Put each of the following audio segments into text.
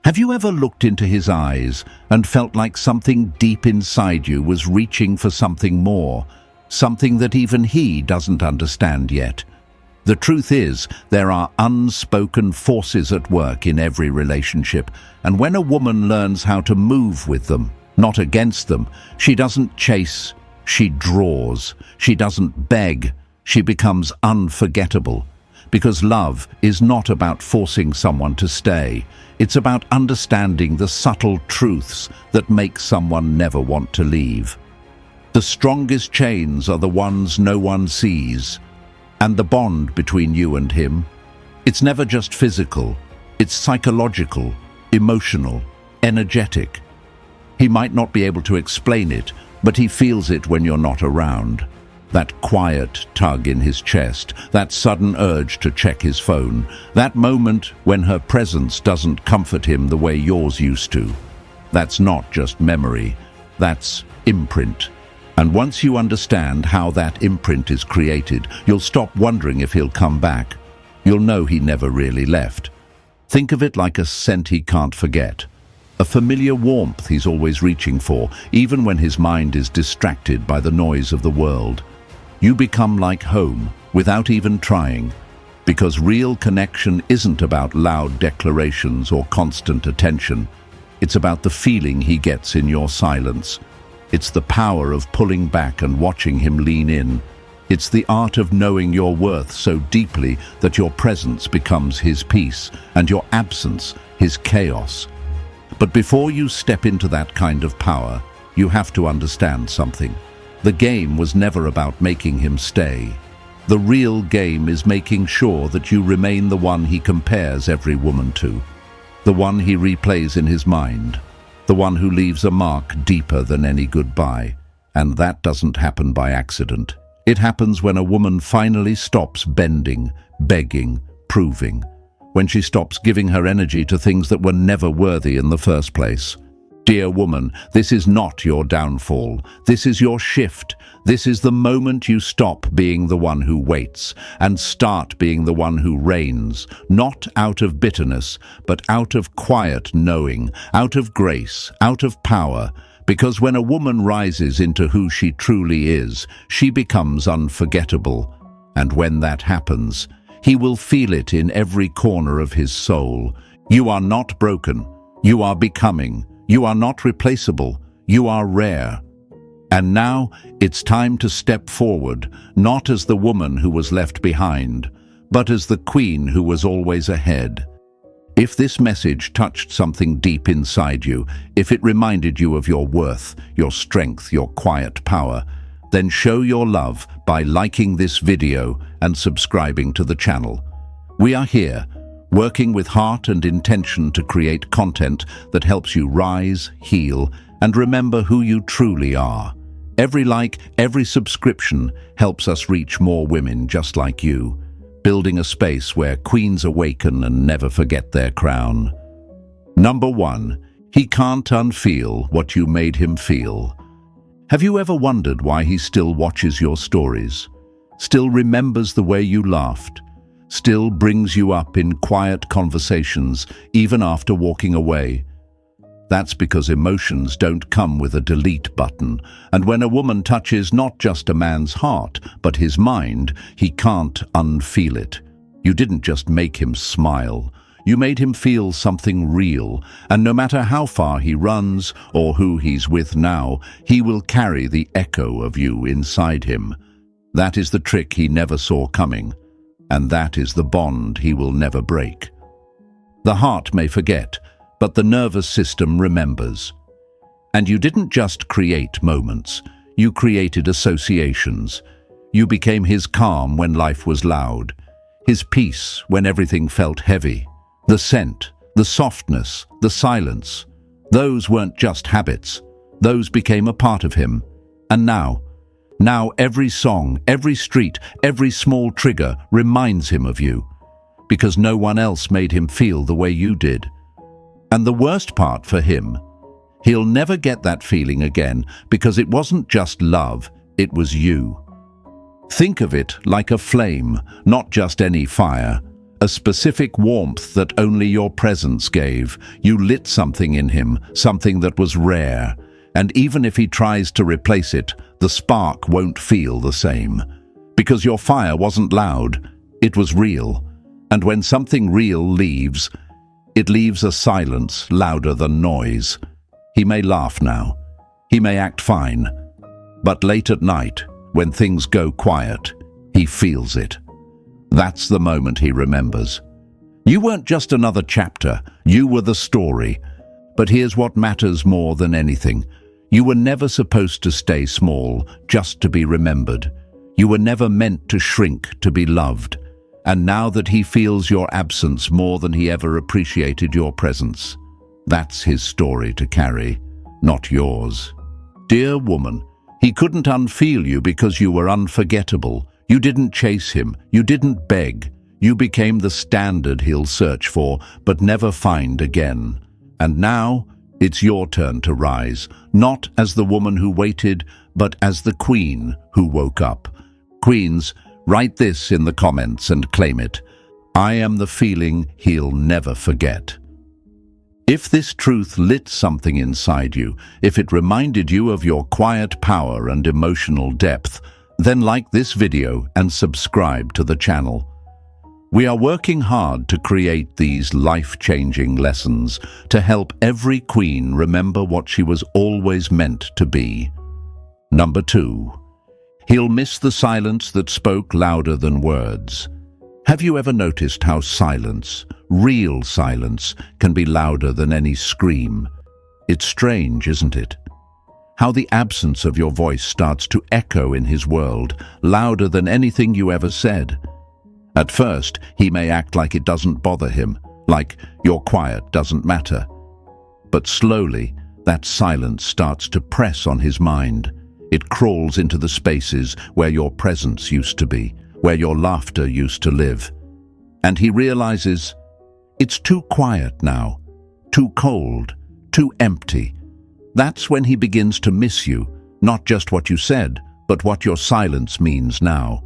Have you ever looked into his eyes and felt like something deep inside you was reaching for something more, something that even he doesn't understand yet? The truth is, there are unspoken forces at work in every relationship, and when a woman learns how to move with them, not against them, she doesn't chase, she draws. She doesn't beg, she becomes unforgettable. Because love is not about forcing someone to stay. It's about understanding the subtle truths that make someone never want to leave. The strongest chains are the ones no one sees. And the bond between you and him, it's never just physical, it's psychological, emotional, energetic. He might not be able to explain it, but he feels it when you're not around. That quiet tug in his chest, that sudden urge to check his phone, that moment when her presence doesn't comfort him the way yours used to. That's not just memory, that's imprint. And once you understand how that imprint is created, you'll stop wondering if he'll come back. You'll know he never really left. Think of it like a scent he can't forget. A familiar warmth he's always reaching for, even when his mind is distracted by the noise of the world. You become like home, without even trying. Because real connection isn't about loud declarations or constant attention. It's about the feeling he gets in your silence. It's the power of pulling back and watching him lean in. It's the art of knowing your worth so deeply that your presence becomes his peace and your absence his chaos. But before you step into that kind of power, you have to understand something. The game was never about making him stay. The real game is making sure that you remain the one he compares every woman to, the one he replays in his mind, the one who leaves a mark deeper than any goodbye. And that doesn't happen by accident. It happens when a woman finally stops bending, begging, proving. When she stops giving her energy to things that were never worthy in the first place. Dear woman, this is not your downfall. This is your shift. This is the moment you stop being the one who waits and start being the one who reigns, not out of bitterness, but out of quiet knowing, out of grace, out of power. Because when a woman rises into who she truly is, she becomes unforgettable. And when that happens, he will feel it in every corner of his soul. You are not broken. You are becoming. You are not replaceable. You are rare. And now it's time to step forward, not as the woman who was left behind, but as the queen who was always ahead. If this message touched something deep inside you, if it reminded you of your worth, your strength, your quiet power, then show your love by liking this video and subscribing to the channel. We are here, working with heart and intention to create content that helps you rise, heal, and remember who you truly are. Every like, every subscription helps us reach more women just like you, building a space where queens awaken and never forget their crown. Number 1. He can't unfeel what you made him feel. Have you ever wondered why he still watches your stories? Still remembers the way you laughed? Still brings you up in quiet conversations, even after walking away? That's because emotions don't come with a delete button, and when a woman touches not just a man's heart, but his mind, he can't unfeel it. You didn't just make him smile. You made him feel something real, and no matter how far he runs or who he's with now, he will carry the echo of you inside him. That is the trick he never saw coming, and that is the bond he will never break. The heart may forget, but the nervous system remembers. And you didn't just create moments, you created associations. You became his calm when life was loud, his peace when everything felt heavy. The scent, the softness, the silence, those weren't just habits, those became a part of him. And now every song, every street, every small trigger reminds him of you, because no one else made him feel the way you did. And the worst part for him, he'll never get that feeling again, because it wasn't just love, it was you. Think of it like a flame, not just any fire. a specific warmth that only your presence gave. You lit something in him, something that was rare. And even if he tries to replace it, the spark won't feel the same. Because your fire wasn't loud, it was real. And when something real leaves, it leaves a silence louder than noise. He may laugh now. He may act fine. But late at night, when things go quiet, he feels it. That's the moment he remembers. You weren't just another chapter, you were the story. But here's what matters more than anything. You were never supposed to stay small, just to be remembered. You were never meant to shrink to be loved. And now that he feels your absence more than he ever appreciated your presence, that's his story to carry, not yours. Dear woman, he couldn't unfeel you because you were unforgettable. You didn't chase him, you didn't beg. You became the standard he'll search for, but never find again. And now, it's your turn to rise, not as the woman who waited, but as the queen who woke up. Queens, write this in the comments and claim it. I am the feeling he'll never forget. If this truth lit something inside you, if it reminded you of your quiet power and emotional depth, then like this video and subscribe to the channel. We are working hard to create these life-changing lessons to help every queen remember what she was always meant to be. Number 2. He'll miss the silence that spoke louder than words. Have you ever noticed how silence, real silence, can be louder than any scream? It's strange, isn't it? How the absence of your voice starts to echo in his world, louder than anything you ever said. At first, he may act like it doesn't bother him, like your quiet doesn't matter. But slowly, that silence starts to press on his mind. It crawls into the spaces where your presence used to be, where your laughter used to live. And he realizes, it's too quiet now, too cold, too empty. That's when he begins to miss you, not just what you said, but what your silence means now.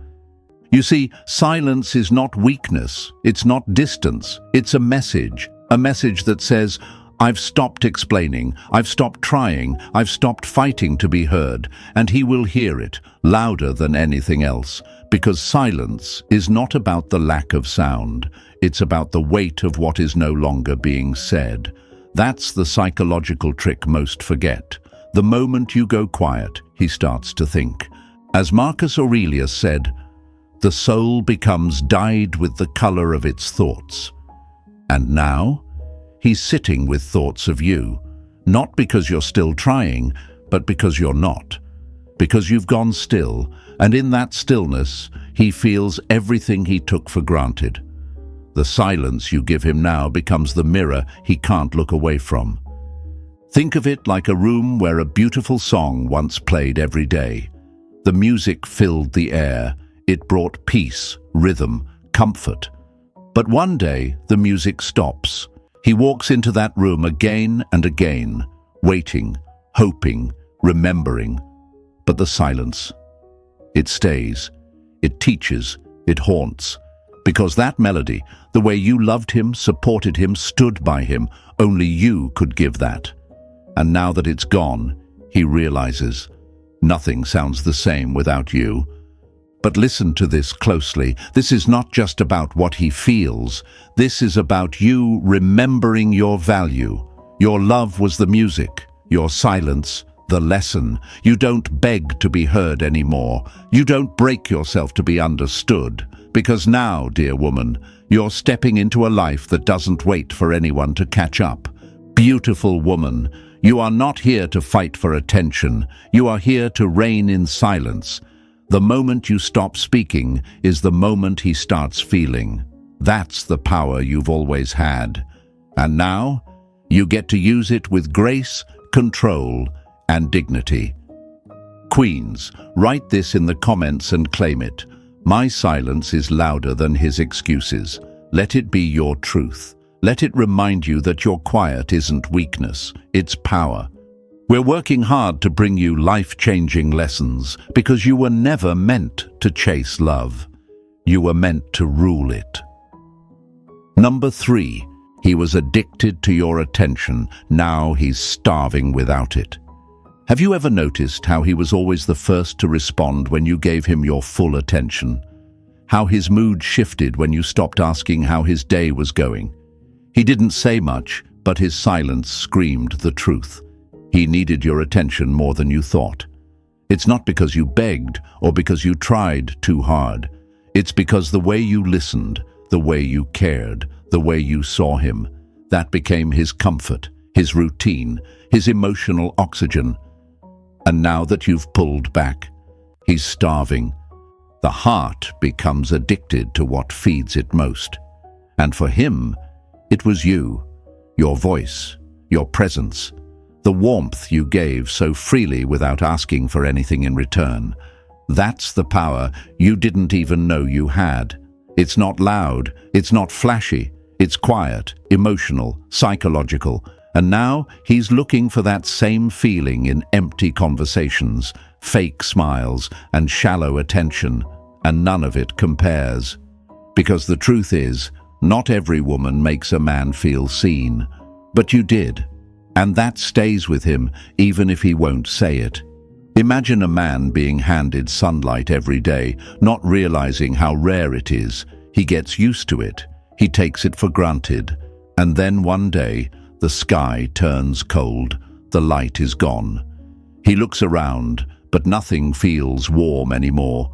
You see, silence is not weakness, it's not distance, it's a message that says, I've stopped explaining, I've stopped trying, I've stopped fighting to be heard, and he will hear it, louder than anything else, because silence is not about the lack of sound, it's about the weight of what is no longer being said. That's the psychological trick most forget. The moment you go quiet, he starts to think. As Marcus Aurelius said, the soul becomes dyed with the color of its thoughts. And now, he's sitting with thoughts of you, not because you're still trying, but because you're not. Because you've gone still, and in that stillness, he feels everything he took for granted. The silence you give him now becomes the mirror he can't look away from. Think of it like a room where a beautiful song once played every day. The music filled the air. It brought peace, rhythm, comfort. But one day, the music stops. He walks into that room again and again, waiting, hoping, remembering. But the silence, it stays, it teaches, it haunts. Because that melody, the way you loved him, supported him, stood by him, only you could give that. And now that it's gone, he realizes, nothing sounds the same without you. But listen to this closely. This is not just about what he feels. This is about you remembering your value. Your love was the music, your silence, the lesson. You don't beg to be heard anymore. You don't break yourself to be understood. Because now, dear woman, you're stepping into a life that doesn't wait for anyone to catch up. Beautiful woman, you are not here to fight for attention. You are here to reign in silence. The moment you stop speaking is the moment he starts feeling. That's the power you've always had. And now, you get to use it with grace, control, and dignity. Queens, write this in the comments and claim it. My silence is louder than his excuses. Let it be your truth. Let it remind you that your quiet isn't weakness, it's power. We're working hard to bring you life-changing lessons because you were never meant to chase love. You were meant to rule it. Number 3. He was addicted to your attention. Now he's starving without it. Have you ever noticed how he was always the first to respond when you gave him your full attention? How his mood shifted when you stopped asking how his day was going? He didn't say much, but his silence screamed the truth. He needed your attention more than you thought. It's not because you begged or because you tried too hard. It's because the way you listened, the way you cared, the way you saw him, that became his comfort, his routine, his emotional oxygen. And now that you've pulled back, he's starving. The heart becomes addicted to what feeds it most. And for him, it was you, your voice, your presence, the warmth you gave so freely without asking for anything in return. That's the power you didn't even know you had. It's not loud, it's not flashy, it's quiet, emotional, psychological. And now he's looking for that same feeling in empty conversations, fake smiles, and shallow attention, and none of it compares. Because the truth is, not every woman makes a man feel seen, but you did. And that stays with him, even if he won't say it. Imagine a man being handed sunlight every day, not realizing how rare it is. He gets used to it. He takes it for granted. And then one day, the sky turns cold. The light is gone. He looks around, but nothing feels warm anymore.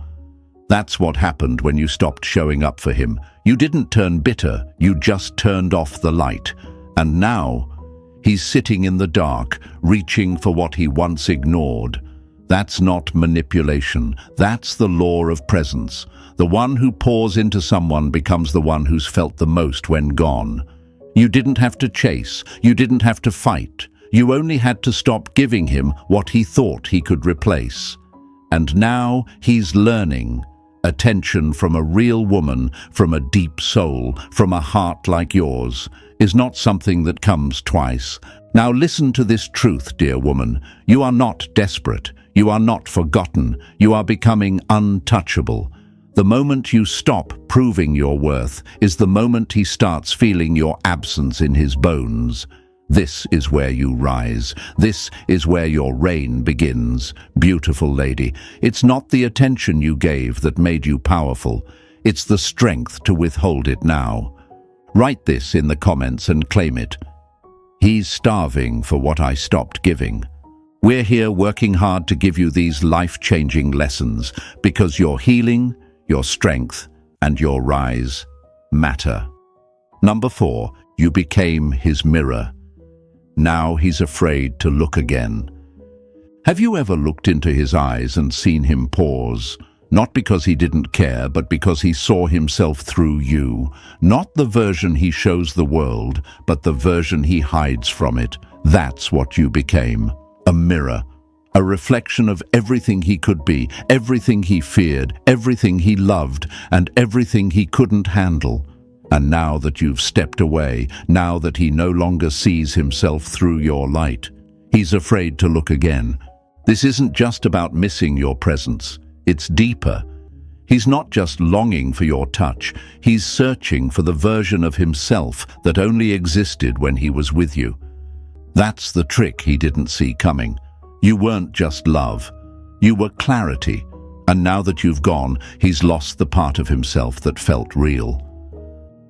That's what happened when you stopped showing up for him. You didn't turn bitter, you just turned off the light. And now, he's sitting in the dark, reaching for what he once ignored. That's not manipulation. That's the law of presence. The one who pours into someone becomes the one who's felt the most when gone. You didn't have to chase. You didn't have to fight. You only had to stop giving him what he thought he could replace. And now he's learning. Attention from a real woman, from a deep soul, from a heart like yours, is not something that comes twice. Now listen to this truth, dear woman. You are not desperate. You are not forgotten. You are becoming untouchable. The moment you stop proving your worth is the moment he starts feeling your absence in his bones. This is where you rise. This is where your reign begins. Beautiful lady, it's not the attention you gave that made you powerful. It's the strength to withhold it now. Write this in the comments and claim it. He's starving for what I stopped giving. We're here working hard to give you these life-changing lessons because your healing, your strength, and your rise matter. Number 4, you became his mirror. Now he's afraid to look again. Have you ever looked into his eyes and seen him pause? Not because he didn't care, but because he saw himself through you. Not the version he shows the world, but the version he hides from it. That's what you became. A mirror. A reflection of everything he could be, everything he feared, everything he loved, and everything he couldn't handle. And now that you've stepped away, now that he no longer sees himself through your light, he's afraid to look again. This isn't just about missing your presence. It's deeper. He's not just longing for your touch. He's searching for the version of himself that only existed when he was with you. That's the trick he didn't see coming. You weren't just love. You were clarity. And now that you've gone, he's lost the part of himself that felt real.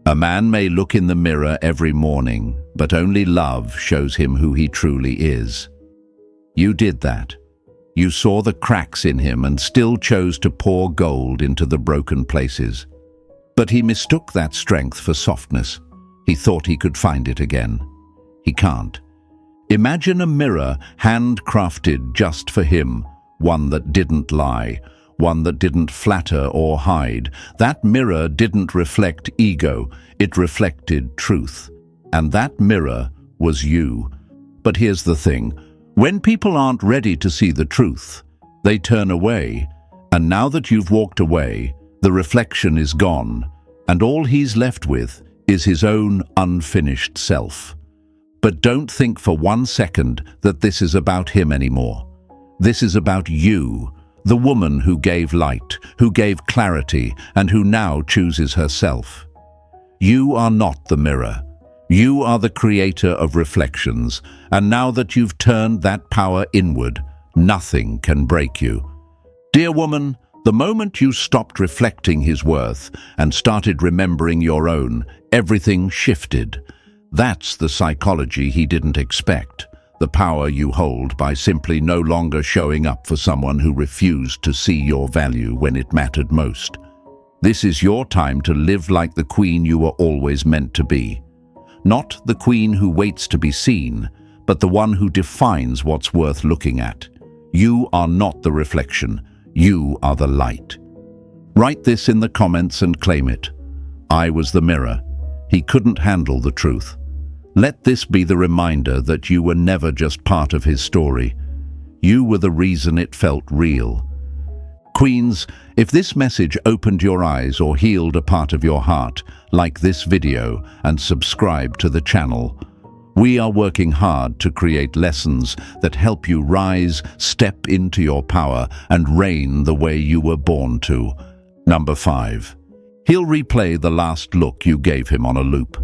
A man may look in the mirror every morning, but only love shows him who he truly is. You did that. You saw the cracks in him and still chose to pour gold into the broken places. But he mistook that strength for softness. He thought he could find it again. He can't. Imagine a mirror handcrafted just for him, one that didn't lie, one that didn't flatter or hide. That mirror didn't reflect ego, it reflected truth. And that mirror was you. But here's the thing, when people aren't ready to see the truth, they turn away. And now that you've walked away, the reflection is gone, and all he's left with is his own unfinished self. But don't think for one second that this is about him anymore. This is about you, the woman who gave light, who gave clarity, and who now chooses herself. You are not the mirror. You are the creator of reflections, and now that you've turned that power inward, nothing can break you. Dear woman, the moment you stopped reflecting his worth and started remembering your own, everything shifted. That's the psychology he didn't expect. The power you hold by simply no longer showing up for someone who refused to see your value when it mattered most. This is your time to live like the queen you were always meant to be. Not the queen who waits to be seen, but the one who defines what's worth looking at. You are not the reflection. You are the light. Write this in the comments and claim it. I was the mirror. He couldn't handle the truth. Let this be the reminder that you were never just part of his story. You were the reason it felt real. Queens, if this message opened your eyes or healed a part of your heart, like this video and subscribe to the channel. We are working hard to create lessons that help you rise, step into your power, and reign the way you were born to. Number 5. He'll replay the last look you gave him on a loop.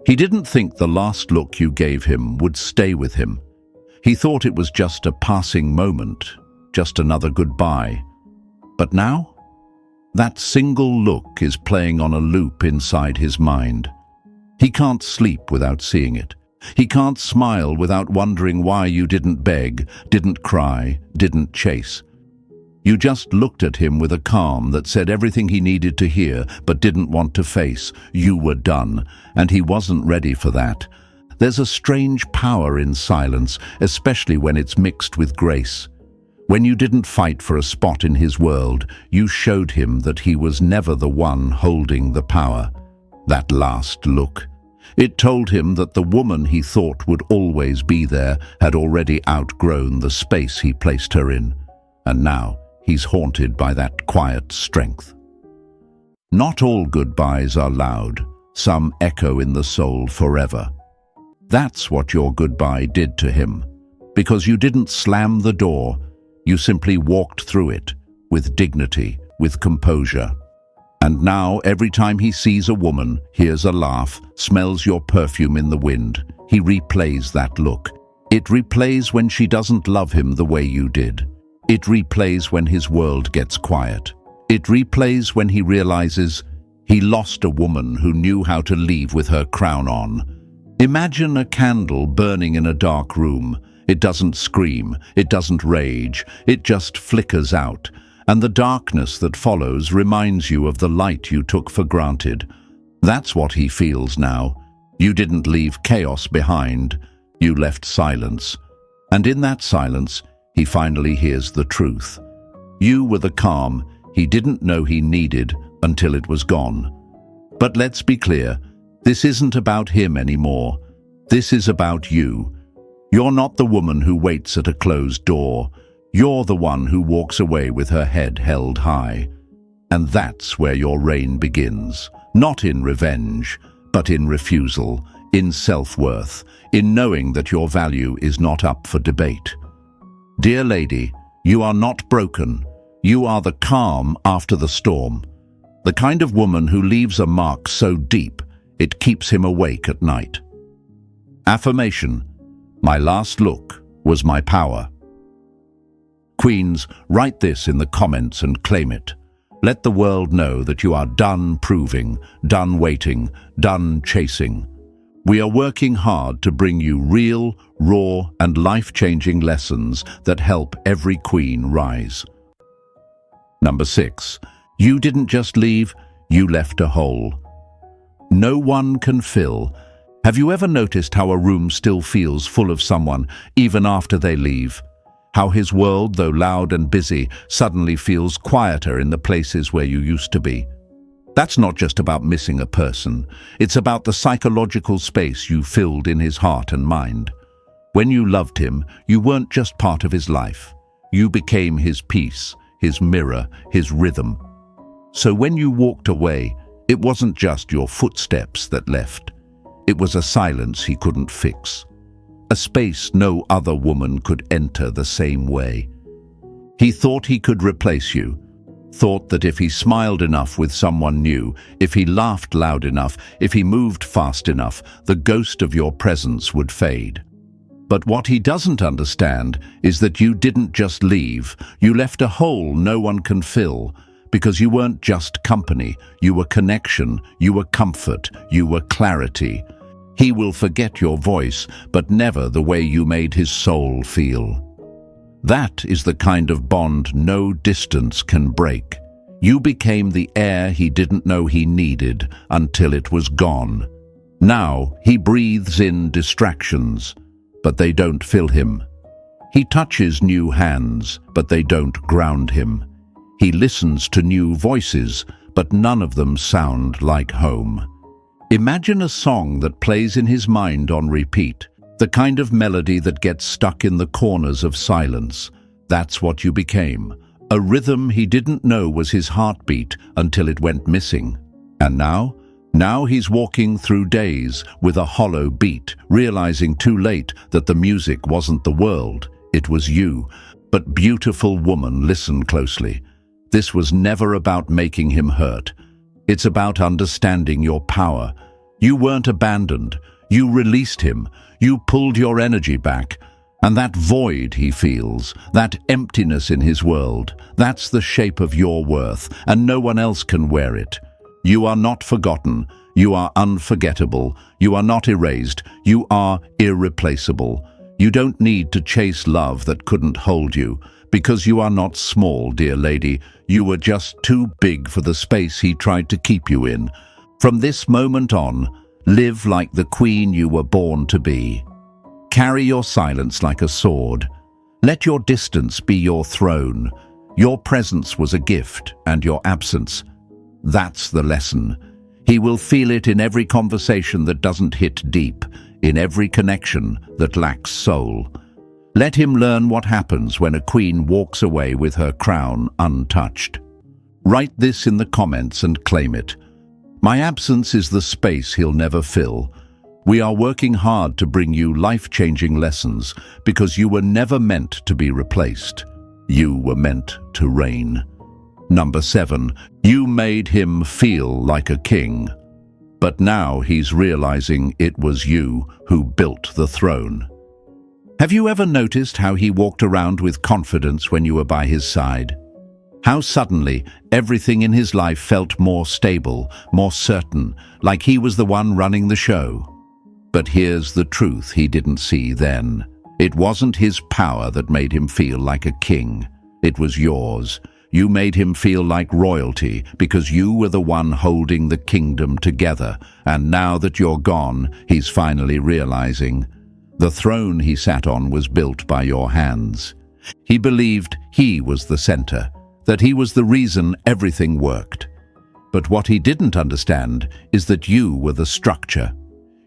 He didn't think the last look you gave him would stay with him. He thought it was just a passing moment, just another goodbye. But now, that single look is playing on a loop inside his mind. He can't sleep without seeing it. He can't smile without wondering why you didn't beg, didn't cry, didn't chase. You just looked at him with a calm that said everything he needed to hear but didn't want to face. You were done, and he wasn't ready for that. There's a strange power in silence, especially when it's mixed with grace. When you didn't fight for a spot in his world, you showed him that he was never the one holding the power. That last look. It told him that the woman he thought would always be there had already outgrown the space he placed her in. And now, he's haunted by that quiet strength. Not all goodbyes are loud. Some echo in the soul forever. That's what your goodbye did to him. Because you didn't slam the door, you simply walked through it, with dignity, with composure. And now, every time he sees a woman, hears a laugh, smells your perfume in the wind, he replays that look. It replays when she doesn't love him the way you did. It replays when his world gets quiet. It replays when he realizes he lost a woman who knew how to leave with her crown on. Imagine a candle burning in a dark room. It doesn't scream, it doesn't rage, it just flickers out. And the darkness that follows reminds you of the light you took for granted. That's what he feels now. You didn't leave chaos behind. You left silence. And in that silence, he finally hears the truth. You were the calm he didn't know he needed until it was gone. But let's be clear, this isn't about him anymore. This is about you. You're not the woman who waits at a closed door. You're the one who walks away with her head held high. And that's where your reign begins. Not in revenge, but in refusal, in self-worth, in knowing that your value is not up for debate. Dear lady, you are not broken. You are the calm after the storm. The kind of woman who leaves a mark so deep, it keeps him awake at night. Affirmation: my last look was my power. Queens, write this in the comments and claim it. Let the world know that you are done proving, done waiting, done chasing. We are working hard to bring you real, raw, and life-changing lessons that help every queen rise. Number 6. You didn't just leave, you left a hole. No one can fill. Have you ever noticed how a room still feels full of someone, even after they leave? How his world, though loud and busy, suddenly feels quieter in the places where you used to be? That's not just about missing a person. It's about the psychological space you filled in his heart and mind. When you loved him, you weren't just part of his life. You became his peace, his mirror, his rhythm. So when you walked away, it wasn't just your footsteps that left. It was a silence he couldn't fix. A space no other woman could enter the same way. He thought he could replace you, thought that if he smiled enough with someone new, if he laughed loud enough, if he moved fast enough, the ghost of your presence would fade. But what he doesn't understand is that you didn't just leave, you left a hole no one can fill, because you weren't just company, you were connection, you were comfort, you were clarity. He will forget your voice, but never the way you made his soul feel. That is the kind of bond no distance can break. You became the air he didn't know he needed until it was gone. Now he breathes in distractions, but they don't fill him. He touches new hands, but they don't ground him. He listens to new voices, but none of them sound like home. Imagine a song that plays in his mind on repeat, the kind of melody that gets stuck in the corners of silence. That's what you became, a rhythm he didn't know was his heartbeat until it went missing. And now he's walking through days with a hollow beat, realizing too late that the music wasn't the world, it was you. But beautiful woman, listen closely. This was never about making him hurt. It's about understanding your power. You weren't abandoned. You released him. You pulled your energy back. And that void he feels, that emptiness in his world, that's the shape of your worth, and no one else can wear it. You are not forgotten. You are unforgettable. You are not erased. You are irreplaceable. You don't need to chase love that couldn't hold you, because you are not small, dear lady. You were just too big for the space he tried to keep you in. From this moment on, live like the queen you were born to be. Carry your silence like a sword. Let your distance be your throne. Your presence was a gift, and your absence, that's the lesson. He will feel it in every conversation that doesn't hit deep, in every connection that lacks soul. Let him learn what happens when a queen walks away with her crown untouched. Write this in the comments and claim it. My absence is the space he'll never fill. We are working hard to bring you life-changing lessons because you were never meant to be replaced. You were meant to reign. Number 7, you made him feel like a king. But now he's realizing it was you who built the throne. Have you ever noticed how he walked around with confidence when you were by his side? How suddenly everything in his life felt more stable, more certain, like he was the one running the show. But here's the truth he didn't see then. It wasn't his power that made him feel like a king. It was yours. You made him feel like royalty because you were the one holding the kingdom together. And now that you're gone, he's finally realizing the throne he sat on was built by your hands. He believed he was the center, that he was the reason everything worked. But what he didn't understand is that you were the structure.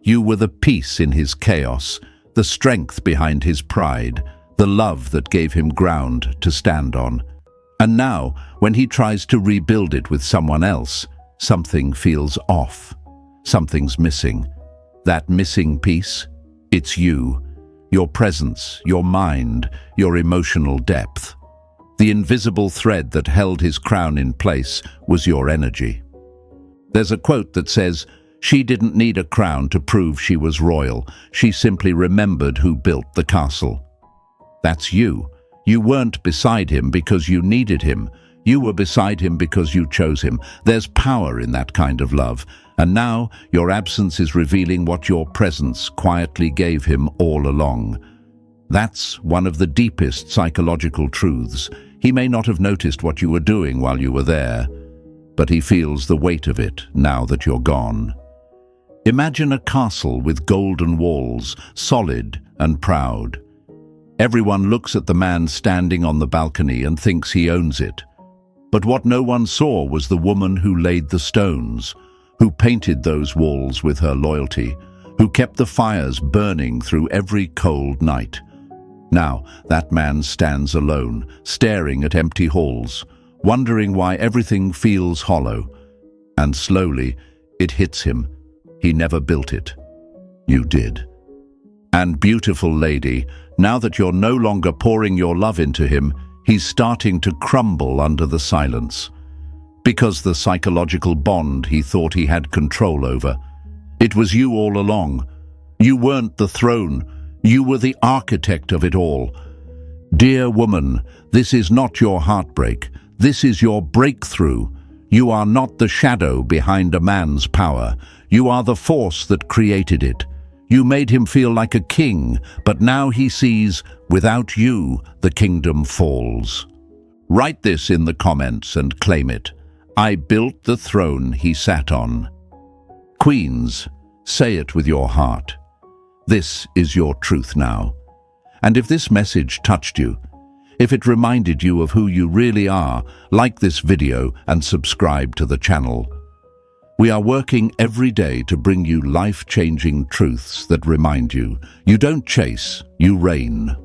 You were the peace in his chaos, the strength behind his pride, the love that gave him ground to stand on. And now, when he tries to rebuild it with someone else, something feels off. Something's missing. That missing piece? It's you. Your presence, your mind, your emotional depth. The invisible thread that held his crown in place was your energy. There's a quote that says, "She didn't need a crown to prove she was royal. She simply remembered who built the castle." That's you. You weren't beside him because you needed him. You were beside him because you chose him. There's power in that kind of love. And now your absence is revealing what your presence quietly gave him all along. That's one of the deepest psychological truths. He may not have noticed what you were doing while you were there, but he feels the weight of it now that you're gone. Imagine a castle with golden walls, solid and proud. Everyone looks at the man standing on the balcony and thinks he owns it. But what no one saw was the woman who laid the stones, who painted those walls with her loyalty, who kept the fires burning through every cold night. Now that man stands alone, staring at empty halls, wondering why everything feels hollow. And slowly, it hits him. He never built it. You did. And beautiful lady, now that you're no longer pouring your love into him, He's starting to crumble under the silence. Because the psychological bond he thought he had control over. It was you all along. You weren't the throne. You were the architect of it all. Dear woman, this is not your heartbreak. This is your breakthrough. You are not the shadow behind a man's power. You are the force that created it. You made him feel like a king, but now he sees, without you, the kingdom falls. Write this in the comments and claim it. I built the throne he sat on. Queens, say it with your heart. This is your truth now. And if this message touched you, if it reminded you of who you really are, like this video and subscribe to the channel. We are working every day to bring you life-changing truths that remind you, you don't chase, you reign.